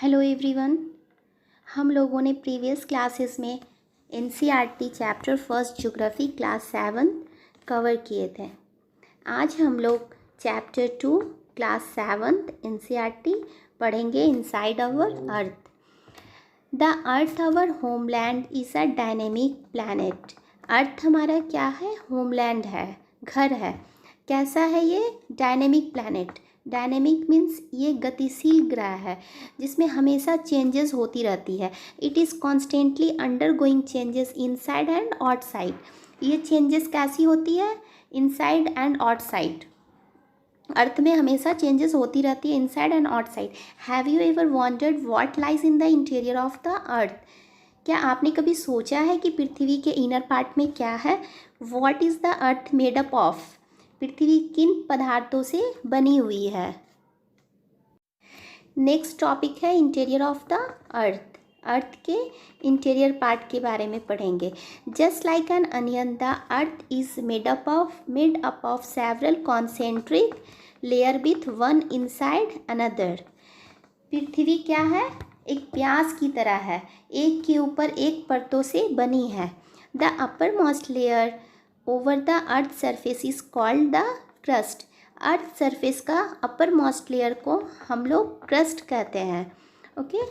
Hello everyone. हम लोगों ने प्रीवियस क्लासेस में NCERT chapter first geography class 7 cover किए थे। आज हम लोग चैप्टर 2 क्लास 7 एनसीईआरटी पढ़ेंगे inside our earth. The earth our homeland is a dynamic planet. Earth हमारा क्या है? होमलैंड है, घर है। कैसा है ये? Dynamic planet. डायनेमिक मीन्स ये गतिशील ग्रह है जिसमें हमेशा चेंजेस होती रहती है। It is constantly under going changes inside and outside. ये चेंजेस कैसी होती है? Inside and outside. अर्थ में हमेशा चेंजेस होती रहती है inside and outside. Have you ever wandered what lies in the interior of the अर्थ? क्या आपने कभी सोचा है कि पृथ्वी के इनर पार्ट में क्या है? What is the earth made up of? पृथ्वी किन पदार्थों से बनी हुई है? नेक्स्ट टॉपिक है interior of the earth. Earth के इंटीरियर पार्ट के बारे में पढ़ेंगे। Just like an onion the earth is made up of several concentric layer with one inside another. पृथ्वी क्या है? एक प्याज की तरह है, एक के ऊपर एक परतों से बनी है। The upper most layer over the earth surface is called the crust. Earth surface का अपर मोस्ट लेयर को हम लोग क्रस्ट कहते हैं। Okay,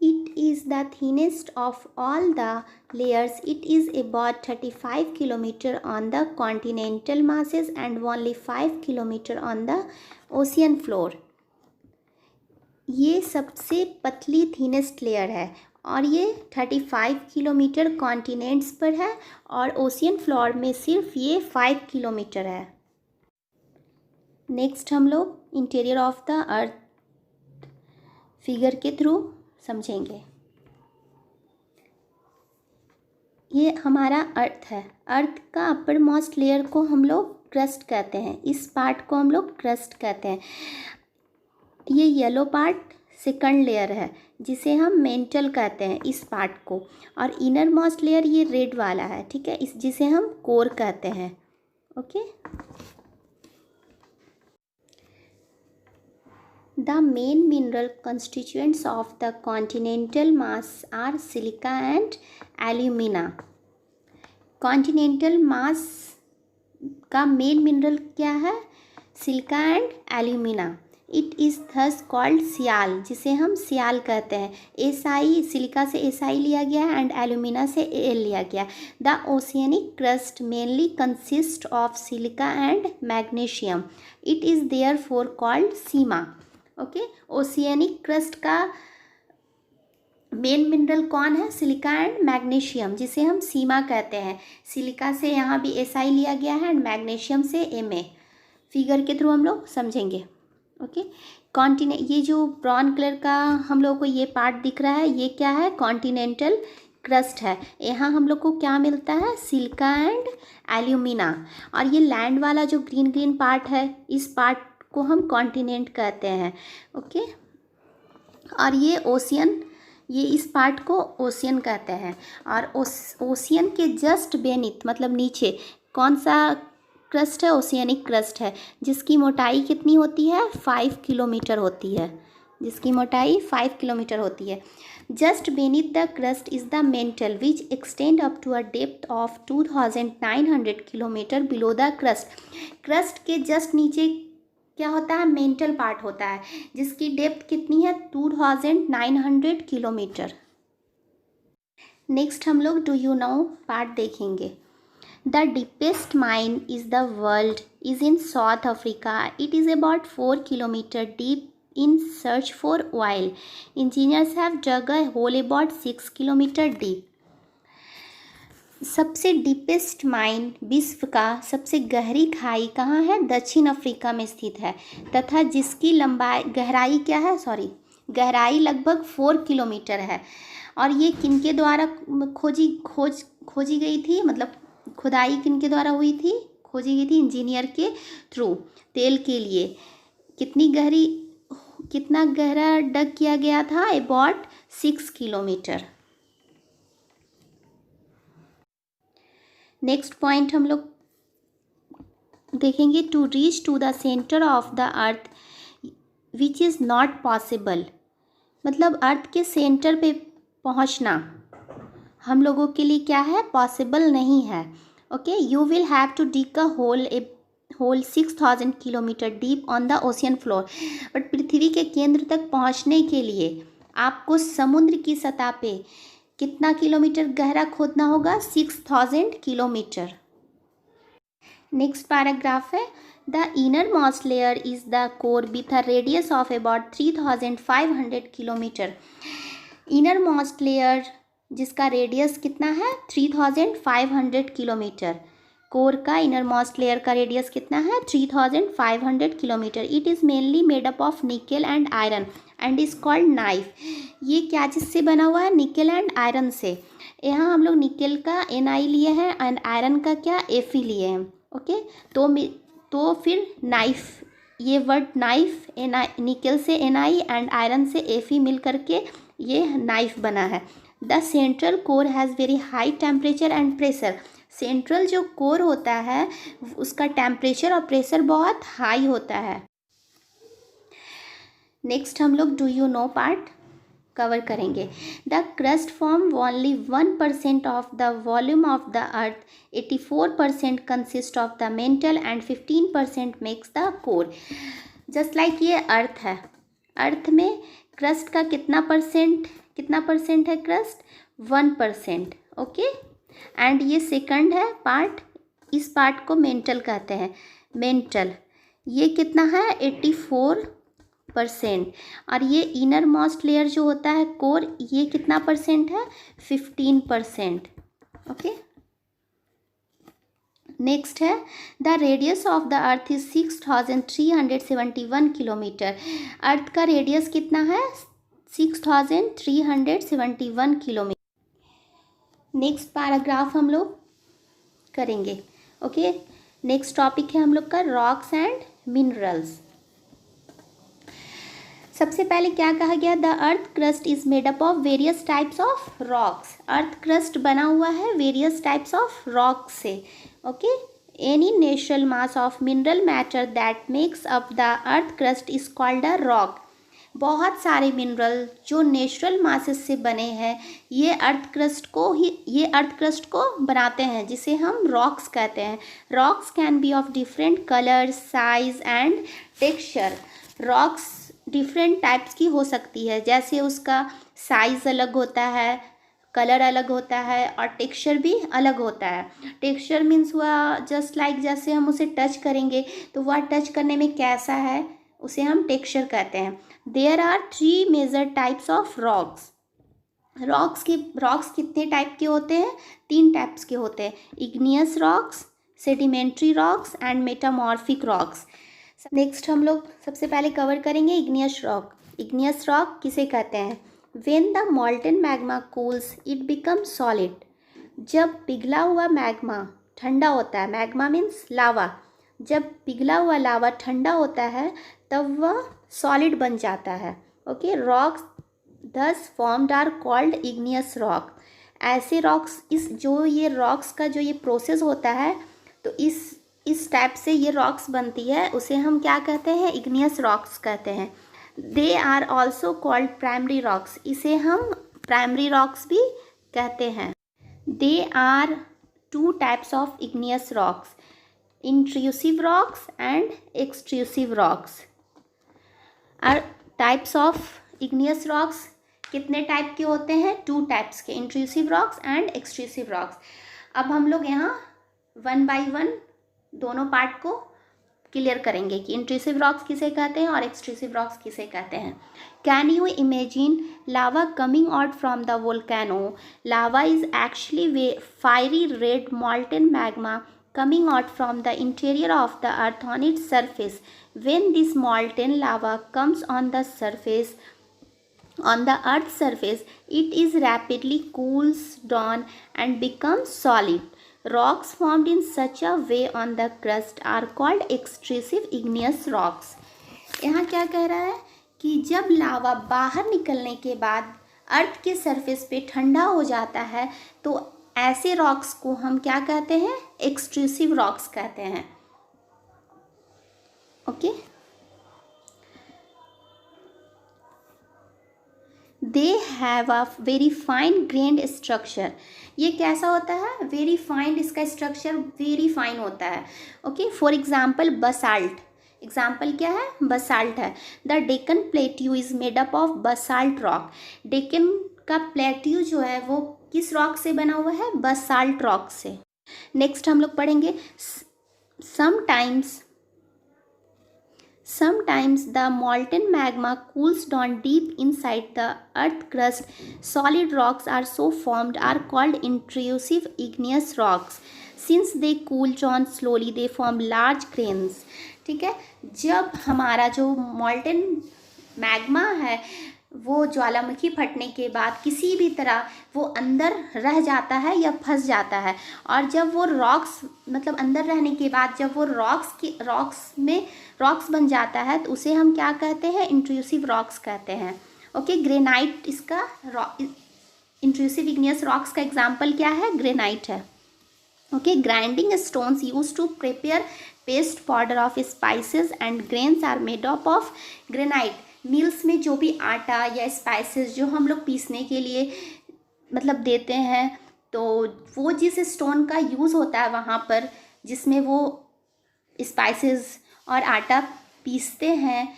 it is the thinnest of all the layers. It is about 35 km on the continental masses and only 5 km on the ocean floor. ये सबसे पतली thinnest layer है और ये 35 किलोमीटर कॉन्टिनेंट्स पर है और ओशियन फ्लोर में सिर्फ ये 5 किलोमीटर है। नेक्स्ट हम लोग interior of the earth figure के थ्रू समझेंगे। ये हमारा अर्थ है। अर्थ का अपर मोस्ट लेयर को हम लोग क्रस्ट कहते हैं। इस पार्ट को हम लोग क्रस्ट कहते हैं। ये येलो पार्ट सेकंड लेयर है जिसे हम मेंटल कहते हैं इस पार्ट को, और इनर मोस्ट लेयर ये रेड वाला है, ठीक है, इस जिसे हम कोर कहते हैं। Okay, the main mineral constituents of the continental mass are silica and alumina. Continental mass का मेन मिनरल क्या है? Silica and alumina. It is thus called sial, जिसे हम सियाल कहते हैं। एसआई, सिलिका से एसआई लिया गया है एंड एल्यूमिना से एल लिया गया। The oceanic crust mainly consist of silica and magnesium. It is therefore called sima. Okay, oceanic crust का मेन मिनरल कौन है? सिलिका एंड मैग्नीशियम, जिसे हम सीमा कहते हैं। सिलिका से यहाँ भी एसआई लिया गया है एंड मैग्नीशियम से एमए। फिगर के थ्रू हम लोग समझेंगे। ओके, ये जो ब्राउन कलर का हम लोग को ये पार्ट दिख रहा है, ये क्या है? कॉन्टिनेंटल क्रस्ट है। यहाँ हम लोग को क्या मिलता है? Silica and alumina. और ये लैंड वाला जो ग्रीन ग्रीन पार्ट है, इस पार्ट को हम कॉन्टिनेंट कहते हैं। ओके, और ये ओशियन, ये इस पार्ट को ओशियन कहते हैं। और ओशियन के जस्ट बेनीथ, मतलब नीचे कौन सा क्रस्ट है? ओशियनिक क्रस्ट है, जिसकी मोटाई कितनी होती है? 5 किलोमीटर होती है, जिसकी मोटाई 5 किलोमीटर होती है। Just beneath the crust is the mantle which extend up to a depth of 2900 kilometre below the crust. Crust के जस्ट नीचे क्या होता है? मेंटल पार्ट होता है, जिसकी डेप्थ कितनी है? 2900 किलोमीटर। नेक्स्ट हम लोग डू यू नो पार्ट देखेंगे। The deepest mine is the world is in South Africa. It is about 4 kilometers deep in search for oil. Engineers have dug a hole about 6 kilometers deep. सबसे deepest mine, विश्व का सबसे गहरी खाई कहाँ है? दक्षिण अफ्रीका में स्थित है, तथा जिसकी गहराई क्या है? गहराई लगभग 4 किलोमीटर है। और ये किनके द्वारा खोजी गई थी? मतलब खुदाई किनके द्वारा हुई थी? खोजी गई थी इंजीनियर के थ्रू। तेल के लिए कितना गहरा डग किया गया था? About 6 kilometre. नेक्स्ट पॉइंट हम लोग देखेंगे to reach to the centre of the earth which is not possible, मतलब अर्थ के सेंटर पे पहुंचना हम लोगों के लिए क्या है, पॉसिबल नहीं है। Okay, you will have to dig a hole 6000 kilometre deep on the ocean floor, but पृथ्वी के केंद्र तक पहुंचने के लिए आपको समुद्र की सतह पे कितना किलोमीटर गहरा खोदना होगा, 6000 किलोमीटर। नेक्स्ट पैराग्राफ है, the inner most layer is the core with a radius of about 3500 kilometre. Inner most layer जिसका रेडियस कितना है, 3500 किलोमीटर। कोर का इनर मोस्ट लेयर का रेडियस कितना है, 3500 kilometre. It is mainly made up of nickel and iron and is called knife. ये क्या चीज़ से बना हुआ है, निकेल एंड आयरन से। यहाँ हम लोग निकेल का Na लिए हैं एंड आयरन का क्या, Fe लिए हैं। ओके, तो फिर नाइफ, ये वर्ड नाइफ, निकेल से Na एंड आयरन से Fe मिल करके ये नाइफ बना है। The central core has very high temperature and pressure. Central जो कोर होता है उसका टेम्परेचर और प्रेशर बहुत हाई होता है। नेक्स्ट हम लोग do you know part cover करेंगे। The crust form only 1% of the volume of the earth, 84% consist of the mantle and 15% makes the core. Just like ये अर्थ है, अर्थ में क्रस्ट का कितना परसेंट है क्रस्ट, 1%। ओके, एंड ये second है part, इस पार्ट को मेंटल कहते हैं। मेंटल ये कितना है, 84%। और ये इनर मोस्ट लेयर जो होता है कोर, ये कितना परसेंट है, 15%। ओके, नेक्स्ट है, the radius of the earth is 6371 kilometre. Earth का रेडियस कितना है, 6371 किलोमीटर। नेक्स्ट पैराग्राफ हम लोग करेंगे। ओके, नेक्स्ट टॉपिक है हम लोग का रॉक्स एंड मिनरल्स। सबसे पहले क्या कहा गया, the earth crust is made up of various types of rocks. Earth crust बना हुआ है वेरियस टाइप्स ऑफ रॉक से। Okay, any natural mass of mineral matter that makes up the earth crust is called a rock. बहुत सारे mineral जो natural masses से बने हैं ये अर्थ क्रस्ट को बनाते हैं, जिसे हम रॉक्स कहते हैं। Rocks can be of different colours, size and texture. Rocks different types की हो सकती है, जैसे उसका साइज़ अलग होता है, कलर अलग होता है और टेक्सचर भी अलग होता है। टेक्सचर मीन्स हुआ जस्ट लाइक जैसे हम उसे टच करेंगे तो वह टच करने में कैसा है, उसे हम टेक्सचर कहते हैं। There are 3 major types of rocks. Rocks कितने टाइप के होते हैं, 3 टाइप्स के होते हैं, igneous rocks, sedimentary rocks and metamorphic rocks. Next हम लोग सबसे पहले कवर करेंगे इग्नियस रॉक। इग्नियस रॉक किसे कहते हैं, when the molten magma cools it become solid. जब पिघला हुआ मैग्मा ठंडा होता है, मैग्मा मीन्स लावा, जब पिघला हुआ लावा ठंडा होता है तब वह सॉलिड बन जाता है। Okay, rocks thus formed are called igneous rock. ऐसे रॉक्स, ये रॉक्स का जो ये प्रोसेस होता है, तो इस टाइप से ये रॉक्स बनती है, उसे हम क्या कहते हैं, इग्नियस रॉक्स कहते हैं। They are also called primary rocks. इसे हम प्राइमरी रॉक्स भी कहते हैं। They are 2 types of igneous rocks, intrusive rocks and extrusive rocks। और टाइप्स ऑफ igneous rocks कितने टाइप के होते हैं, 2 टाइप्स के, intrusive rocks and extrusive rocks। अब हम लोग यहाँ 1 by 1 दोनों पार्ट को क्लियर करेंगे कि intrusive rocks किसे कहते हैं और extrusive rocks किसे कहते हैं। Can you imagine lava coming out from the volcano? Lava is actually fiery red molten magma coming out from the interior of the earth on its surface. When this molten lava comes on the earth's surface, it is rapidly cools down and becomes solid. Rocks formed in such a way on the crust are called extrusive igneous rocks। यहाँ क्या कह रहा है कि जब लावा बाहर निकलने के बाद अर्थ के सरफेस पे ठंडा हो जाता है तो ऐसे रॉक्स को हम क्या कहते हैं, एक्सट्रूसिव रॉक्स कहते हैं। Okay. They have a very fine grand structure. ये कैसा होता है? वेरी फाइन, इसका स्ट्रक्चर वेरी फाइन होता है। Okay, for example basalt. Example क्या है? बसाल्ट है। The Deccan plateau is made up of basalt rock. Deccan का प्लेट्यू जो है वो किस रॉक से बना हुआ है? बसाल्ट रॉक से। नेक्स्ट हम लोग पढ़ेंगे Sometimes the molten magma cools down deep inside the earth crust. Solid rocks are so formed are called intrusive igneous rocks. Since they cool down slowly, they form large grains. ठीक है, जब हमारा जो molten magma है वो ज्वालामुखी फटने के बाद किसी भी तरह वो अंदर रह जाता है या फंस जाता है, और जब वो रॉक्स मतलब अंदर रहने के बाद जब वो रॉक्स बन जाता है तो उसे हम क्या कहते हैं? इंट्रूसिव रॉक्स कहते हैं। ओके, ग्रेनाइट इसका इंट्रूसिव इग्नियस रॉक्स का एग्जाम्पल क्या है? ग्रेनाइट है। Okay, grinding stones use to prepare paste powder of spices and grains are made up of granite. Mills में जो भी आटा या स्पाइसेस जो हम लोग पीसने के लिए मतलब देते हैं, तो वो जिस स्टोन का यूज़ होता है वहाँ पर जिसमें वो स्पाइसेस और आटा पीसते हैं,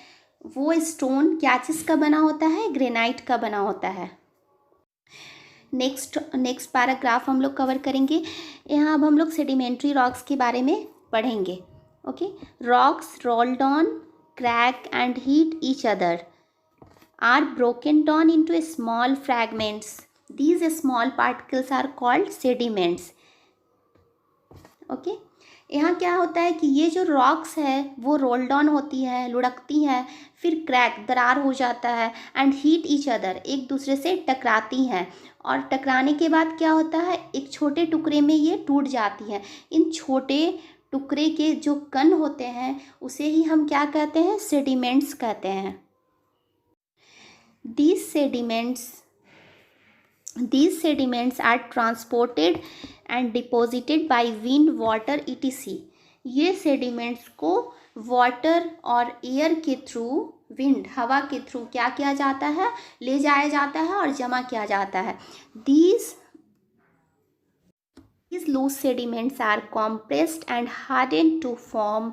वो स्टोन क्या चीज़ का बना होता है? ग्रेनाइट का बना होता है। नेक्स्ट पैराग्राफ हम लोग कवर करेंगे। यहाँ अब हम लोग सेडिमेंट्री रॉक्स के बारे में पढ़ेंगे। Okay, rocks rolled on, crack and heat each other, are broken down into small fragments. These small particles are called sediments. Okay, यहाँ क्या होता है कि ये जो रॉक्स है वो रोल डाउन होती है, लुढ़कती हैं, फिर क्रैक दरार हो जाता है, एंड हीट ईच अदर एक दूसरे से टकराती हैं, और टकराने के बाद क्या होता है? एक छोटे टुकड़े में ये टूट जाती हैं। इन छोटे टुकड़े के जो कण होते हैं उसे ही हम क्या कहते हैं? सेडिमेंट्स कहते हैं। These sediments are transported and deposited by wind, water etc. ये सेडिमेंट्स को वाटर और एयर के थ्रू, विंड हवा के थ्रू क्या किया जाता है? ले जाया जाता है और जमा किया जाता है। These loose sediments are compressed and hardened to form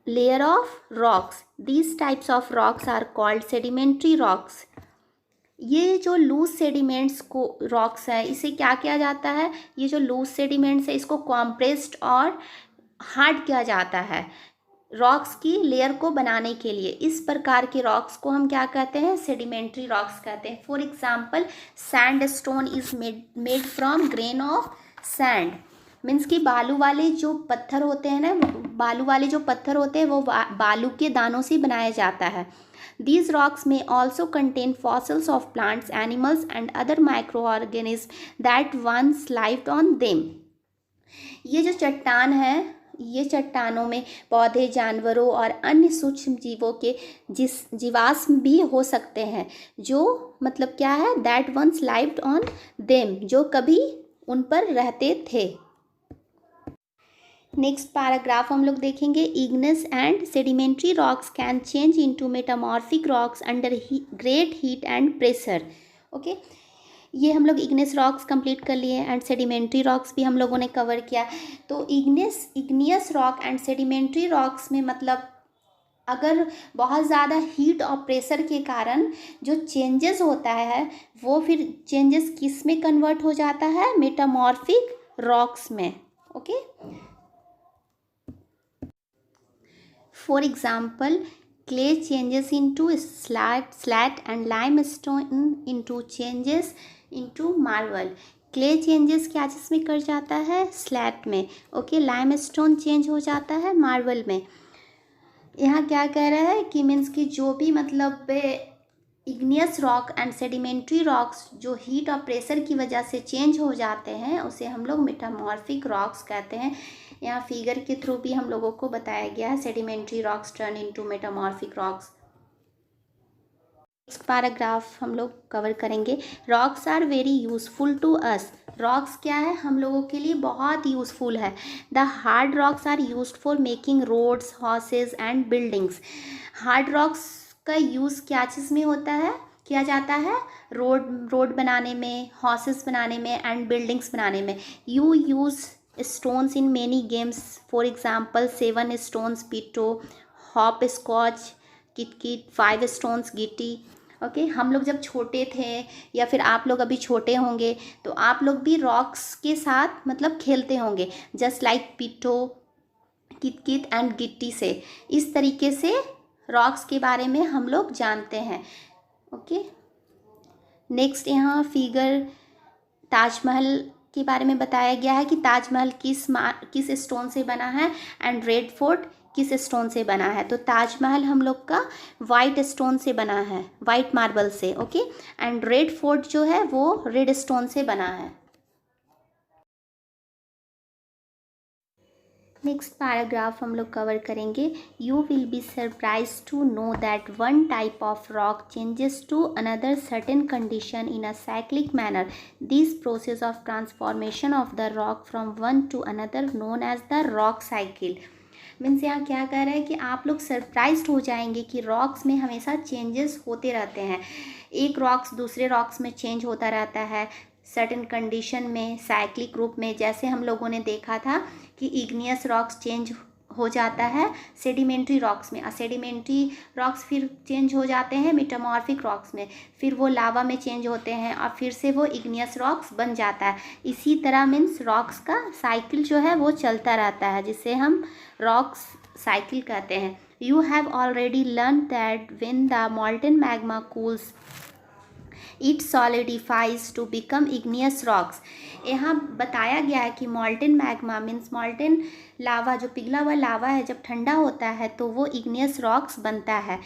layer of rocks. These types of rocks are called sedimentary rocks. ये जो लूज सेडिमेंट्स को रॉक्स है इसे क्या किया जाता है? ये जो लूज सेडिमेंट्स है इसको कॉम्प्रेस्ड और हार्ड किया जाता है रॉक्स की लेयर को बनाने के लिए। इस प्रकार के रॉक्स को हम क्या कहते हैं? सेडिमेंट्री रॉक्स कहते हैं। For example, sand stone is made from grain of sand. Means कि बालू वाले जो पत्थर होते हैं वो बालू के दानों से बनाया जाता है। These rocks may also contain fossils of plants, animals and other microorganisms that once lived on them. ये जो चट्टान है, ये चट्टानों में पौधे, जानवरों और अन्य सूक्ष्म जीवों के जीवाश्म भी हो सकते हैं, जो मतलब क्या है? That once lived on them, जो कभी उन पर रहते थे। नेक्स्ट पैराग्राफ हम लोग देखेंगे। Igneous and sedimentary rocks can change into metamorphic rocks under great heat and pressure. Okay, ये हम लोग इग्नेस रॉक्स कंप्लीट कर लिए एंड सेडिमेंट्री रॉक्स भी हम लोगों ने कवर किया। तो igneous rock and sedimentary rocks में मतलब अगर बहुत ज़्यादा हीट और प्रेशर के कारण जो चेंजेस होता है वो फिर चेंजेस किस में कन्वर्ट हो जाता है? मेटामॉर्फिक रॉक्स में। Okay, for example, clay changes into slate and limestone changes into marble. Clay changes क्या चीज़ में कर जाता है? स्लैट में। ओके, लाइमस्टोन चेंज हो जाता है मार्बल में। यहाँ क्या कह रहा है कि मीन्स कि जो भी मतलब igneous rock and sedimentary rocks जो हीट और प्रेशर की वजह से चेंज हो जाते हैं उसे हम लोग मेटामॉर्फिक रॉक्स कहते हैं। यहाँ फिगर के थ्रू भी हम लोगों को बताया गया है sedimentary rocks turn into metamorphic rocks. Next paragraph हम लोग कवर करेंगे। Rocks are very useful to us. Rocks क्या है, हम लोगों के लिए बहुत यूज़फुल है। The hard rocks are used for making roads, houses and buildings. Hard rocks का यूज़ क्या चीज़ में होता है, किया जाता है? रोड बनाने में, हाउसेस बनाने में एंड बिल्डिंग्स बनाने में। You use stones in many games, for example 7 stones पिटो, हॉप स्कॉच, किट 5 स्टोन्स गिट्टी। ओके हम लोग जब छोटे थे या फिर आप लोग अभी छोटे होंगे तो आप लोग भी रॉक्स के साथ मतलब खेलते होंगे, जस्ट लाइक पिटो, किट एंड गिट्टी से। इस तरीके से रॉक्स के बारे में हम लोग जानते हैं। ओके नेक्स्ट यहाँ फिगर ताजमहल के बारे में बताया गया है कि ताजमहल किस स्टोन से बना है एंड रेड फोर्ट किस स्टोन से बना है। तो ताजमहल हम लोग का वाइट स्टोन से बना है, वाइट मार्बल से। ओके एंड रेड फोर्ट जो है वो रेड स्टोन से बना है। नेक्स्ट पैराग्राफ हम लोग कवर करेंगे। You will be surprise to know that one type of rock changes to another certain condition in a cyclic manner. This process of transformation of the rock from one to another known as the rock cycle. Means यहाँ क्या कह रहा है कि आप लोग surprised हो जाएंगे कि रॉक्स में हमेशा चेंजेस होते रहते हैं। एक रॉक्स दूसरे रॉक्स में चेंज होता रहता है सर्टेन कंडीशन में, साइक्लिक रूप में। जैसे हम लोगों ने देखा था कि इग्नियस रॉक्स चेंज हो जाता है सेडिमेंट्री रॉक्स में, और सेडिमेंट्री रॉक्स फिर चेंज हो जाते हैं मेटामॉर्फिक रॉक्स में, फिर वो लावा में चेंज होते हैं और फिर से वो इग्नियस रॉक्स बन जाता है। इसी तरह मीन्स रॉक्स का साइकिल जो है वो चलता रहता है, जिसे हम रॉक्स साइकिल कहते हैं। You have already learn that when the molten magma cools it solidifies to become igneous rocks. यहाँ बताया गया है कि मॉल्टन मैग्मा मीन्स मॉल्टन लावा, जो पिघला हुआ लावा है, जब ठंडा होता है तो वो इग्नियस रॉक्स बनता है।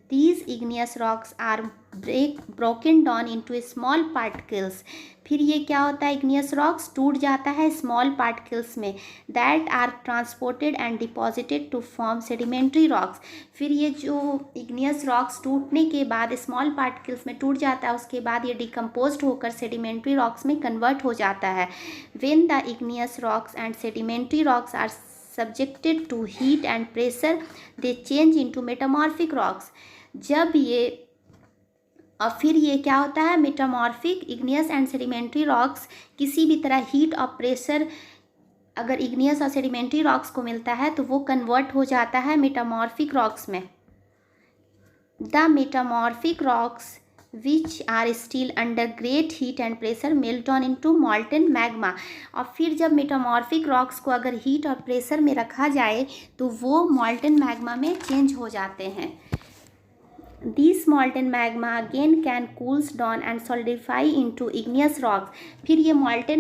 These igneous rocks are broken down into small particles. फिर ये क्या होता है, इग्नियस रॉक्स टूट जाता है स्मॉल पार्टिकल्स में, that are transported and deposited to form sedimentary rocks. फिर ये जो इग्नियस रॉक्स टूटने के बाद स्मॉल पार्टिकल्स में टूट जाता है, उसके बाद ये डिकम्पोज्ड होकर सेडिमेंट्री रॉक्स में कन्वर्ट हो जाता है। When the igneous rocks and sedimentary rocks are subjected to heat and pressure they change into metamorphic rocks। जब ये और फिर ये क्या होता है, metamorphic igneous and sedimentary rocks किसी भी तरह हीट और प्रेशर अगर इग्नियस और सेडिमेंट्री रॉक्स को मिलता है तो वो कन्वर्ट हो जाता है मेटामॉर्फिक रॉक्स में। The metamorphic rocks which are still under great heat and pressure melt down into molten magma। और फिर जब मेटामॉर्फिक रॉक्स को अगर हीट और प्रेशर में रखा जाए तो वो मॉल्टन मैग्मा में चेंज हो जाते हैं। This molten magma again can cools down and solidify into igneous rocks। फिर ये मॉल्टन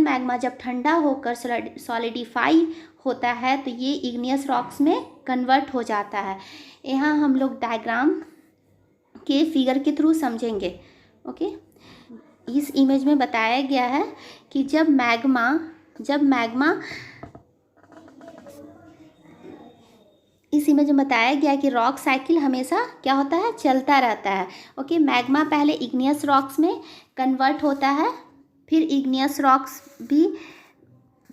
मैग्मा जब ठंडा होकर सॉलिडिफाई होता है तो ये इग्नियस रॉक्स में कन्वर्ट हो जाता है। यहाँ हम लोग डायग्राम के फिगर के थ्रू समझेंगे। ओके इस इमेज में बताया गया है कि जब मैग्मा इस इमेज में बताया गया है कि रॉक साइकिल हमेशा क्या होता है, चलता रहता है। ओके मैग्मा पहले इग्नियस रॉक्स में कन्वर्ट होता है, फिर इग्नियस रॉक्स भी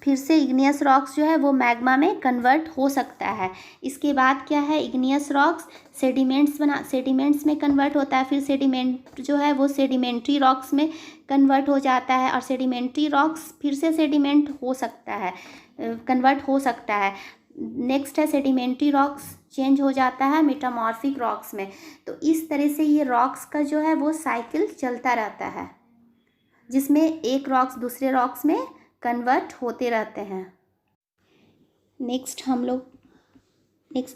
फिर से इग्नियस रॉक्स जो है वो मैग्मा में कन्वर्ट हो सकता है। इसके बाद क्या है, इग्नियस रॉक्स सेडिमेंट्स में कन्वर्ट होता है, फिर सेडिमेंट जो है वो सेडिमेंट्री रॉक्स में कन्वर्ट हो जाता है, और सेडिमेंट्री रॉक्स फिर से सेडिमेंट हो सकता है, कन्वर्ट हो सकता है। नेक्स्ट है सेडिमेंट्री रॉक्स चेंज हो जाता है मेटामॉर्फिक रॉक्स में। तो इस तरह से ये रॉक्स का जो है वो साइकिल चलता रहता है, जिसमें एक रॉक्स दूसरे रॉक्स में कन्वर्ट होते रहते हैं। नेक्स्ट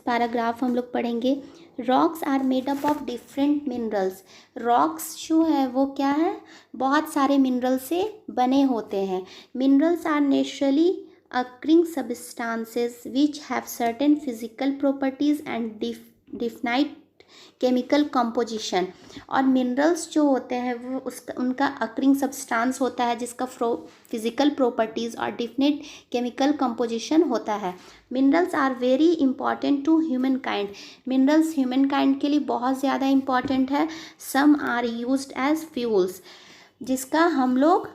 पैराग्राफ हम लोग पढ़ेंगे। Rocks are made up of different minerals. Rocks जो है वो क्या है, बहुत सारे मिनरल से बने होते हैं। Minerals are naturally occurring substances which have certain physical properties and definite chemical composition. और मिनरल्स जो होते हैं वो उसका उनका अकरिंग सब्सटेंस होता है जिसका फिजिकल प्रॉपर्टीज़ और डिफिनेट केमिकल कंपोजिशन होता है। Minerals are very important to human kind. Minerals human kind के लिए बहुत ज़्यादा इंपॉर्टेंट है। Some are used as fuels, जिसका हम लोग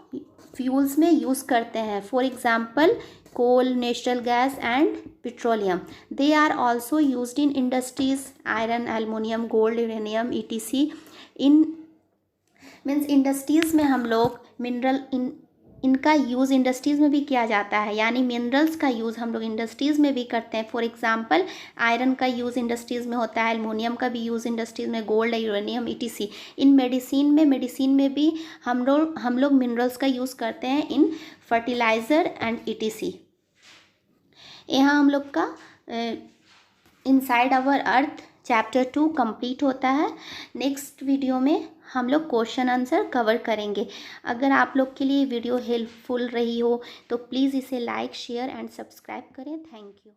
फ्यूल्स में यूज़ करते हैं। For example coal, natural gas and petroleum. They are also used in industries, iron, aluminum, gold, uranium, etc. in means industries में हम लोग मिनरल इनका यूज़ इंडस्ट्रीज़ में भी किया जाता है, यानी मिनरल्स का यूज़ हम लोग इंडस्ट्रीज़ में भी करते हैं। फॉर एग्जांपल आयरन का यूज़ इंडस्ट्रीज़ में होता है, एल्युमिनियम का भी यूज़ इंडस्ट्रीज़ में, गोल्ड, यूरेनियम, ईटीसी। इन मेडिसिन में भी हम लोग मिनरल्स का यूज़ करते हैं इन फर्टिलाइज़र एंड ईटीसी। यहाँ हम लोग का inside our earth chapter 2 complete होता है। नेक्स्ट वीडियो में हम लोग क्वेश्चन आंसर कवर करेंगे। अगर आप लोग के लिए वीडियो हेल्पफुल रही हो तो प्लीज़ इसे लाइक, शेयर एंड सब्सक्राइब करें। Thank you.